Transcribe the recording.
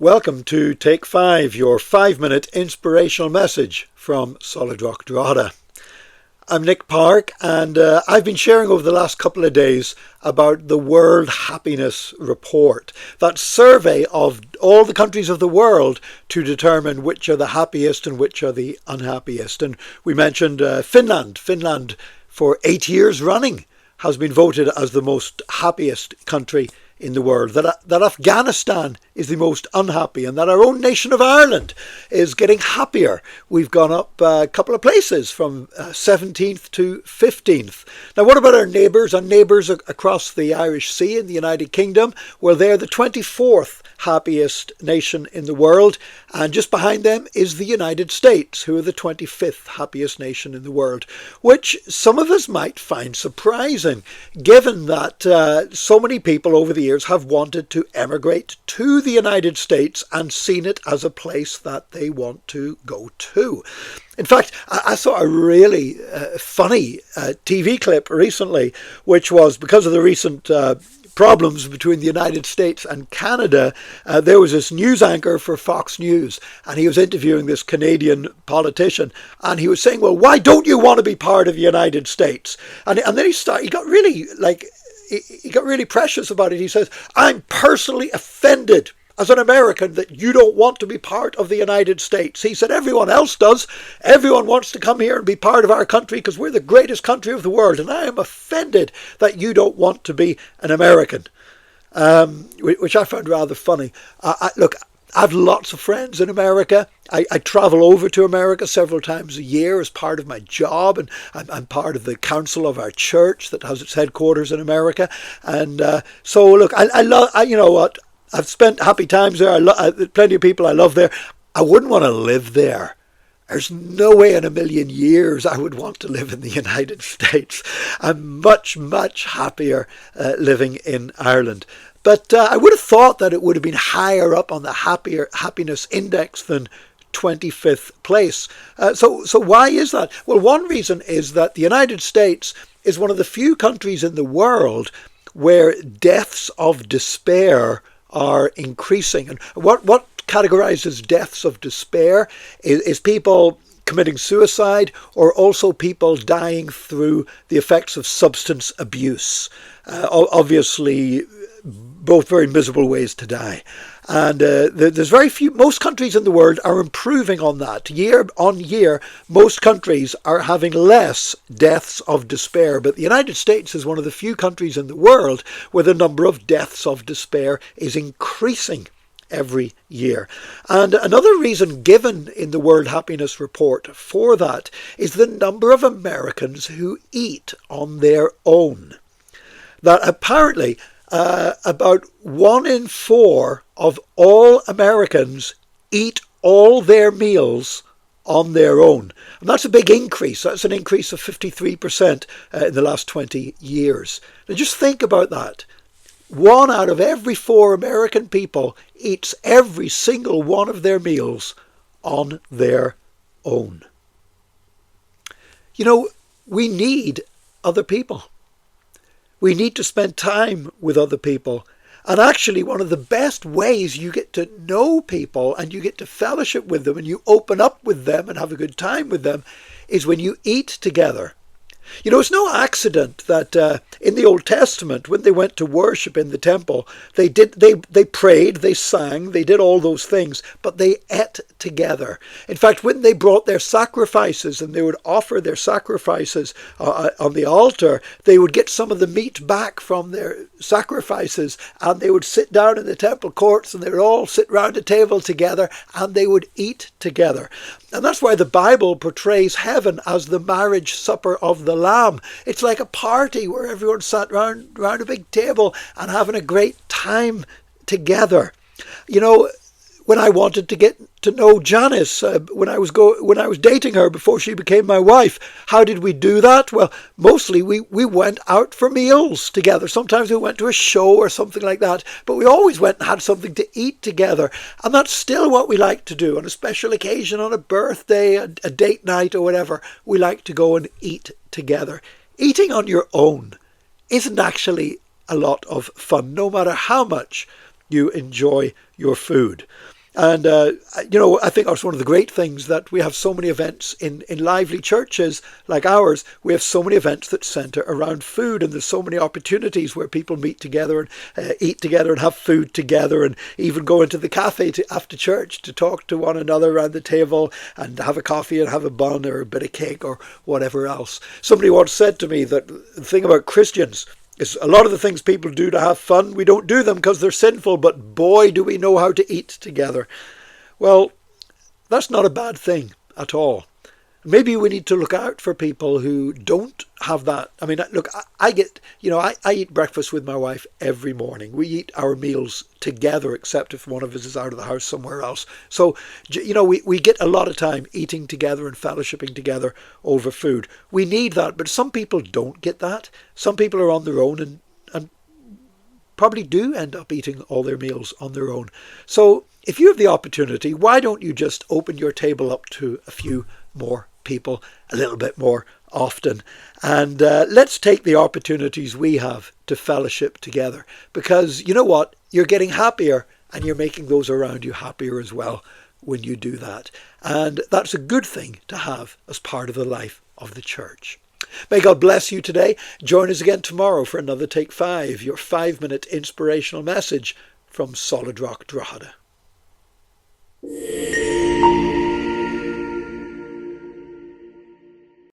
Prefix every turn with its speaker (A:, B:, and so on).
A: Welcome to Take 5, your 5-minute inspirational message from Solid Rock Drogheda. I'm Nick Park, and I've been sharing over the last couple of days about the World Happiness Report, that survey of all the countries of the world to determine which are the happiest and which are the unhappiest. And we mentioned Finland. Finland, for 8 years running, has been voted as the most happiest country in the world, that Afghanistan is the most unhappy, and that our own nation of Ireland is getting happier. We've gone up a couple of places from 17th to 15th. Now, what about our neighbours? Our neighbours across the Irish Sea in the United Kingdom? Well, they're the 24th happiest nation in the world, and just behind them is the United States, who are the 25th happiest nation in the world, which some of us might find surprising, given that so many people over the years have wanted to emigrate to the United States and seen it as a place that they want to go to. In fact, I saw a really funny TV clip recently, which was because of the recent problems between the United States and Canada. There was this news anchor for Fox News, and he was interviewing this Canadian politician, and he was saying, well, why don't you want to be part of the United States? And then he got really precious about it. He says, I'm personally offended as an American that you don't want to be part of the United States. He said, everyone else does. Everyone wants to come here and be part of our country because we're the greatest country of the world. And I am offended that you don't want to be an American, which I found rather funny. Look, I have lots of friends in America. I travel over to America several times a year as part of my job, and I'm part of the council of our church that has its headquarters in America. And so, look, I love. You know what? I've spent happy times there. Plenty of people I love there. I wouldn't want to live there. There's no way in a million years I would want to live in the United States. I'm much, much happier living in Ireland. But I would have thought that it would have been higher up on the happiness index than 25th place. So why is that? Well, one reason is that the United States is one of the few countries in the world where deaths of despair are increasing. And what categorizes deaths of despair is people committing suicide, or also people dying through the effects of substance abuse. Obviously, both very miserable ways to die. And there's very few. Most countries in the world are improving on that. Year on year, most countries are having less deaths of despair. But the United States is one of the few countries in the world where the number of deaths of despair is increasing every year. And another reason given in the World Happiness Report for that is the number of Americans who eat on their own. That apparently about 1 in 4 of all Americans eat all their meals on their own. And that's a big increase. That's an increase of 53% in the last 20 years. Now just think about that. 1 out of every 4 American people eats every single one of their meals on their own. You know, we need other people. We need to spend time with other people. And actually, one of the best ways you get to know people and you get to fellowship with them and you open up with them and have a good time with them is when you eat together. You know, it's no accident that in the Old Testament, when they went to worship in the temple, they prayed, they sang, they did all those things, but they ate together. In fact, when they brought their sacrifices and they would offer their sacrifices on the altar, they would get some of the meat back from their sacrifices, and they would sit down in the temple courts and they would all sit round a table together and they would eat together. And that's why the Bible portrays heaven as the marriage supper of the Lamb. It's like a party where everyone sat round a big table and having a great time together. You know, when I wanted to get to know Janice, when I was dating her before she became my wife, how did we do that? Well, mostly we went out for meals together. Sometimes we went to a show or something like that, but we always went and had something to eat together. And that's still what we like to do on a special occasion, on a birthday, a date night or whatever. We like to go and eat together. Eating on your own isn't actually a lot of fun, no matter how much you enjoy your food. And, I think that's one of the great things, that we have so many events in lively churches like ours. We have so many events that centre around food, and there's so many opportunities where people meet together and eat together and have food together, and even go into the cafe after church to talk to one another around the table and have a coffee and have a bun or a bit of cake or whatever else. Somebody once said to me that the thing about Christians is a lot of the things people do to have fun, we don't do them because they're sinful, but boy, do we know how to eat together. Well, that's not a bad thing at all. Maybe we need to look out for people who don't have that. I mean, look, I eat breakfast with my wife every morning. We eat our meals together, except if one of us is out of the house somewhere else. So, we get a lot of time eating together and fellowshipping together over food. We need that, but some people don't get that. Some people are on their own and probably do end up eating all their meals on their own. So if you have the opportunity, why don't you just open your table up to a few more people a little bit more often, and let's take the opportunities we have to fellowship together, because you know what, you're getting happier and you're making those around you happier as well when you do that, and that's a good thing to have as part of the life of the church. May God bless you today. Join us again tomorrow for another Take 5, your 5-minute inspirational message from Solid Rock Drogheda.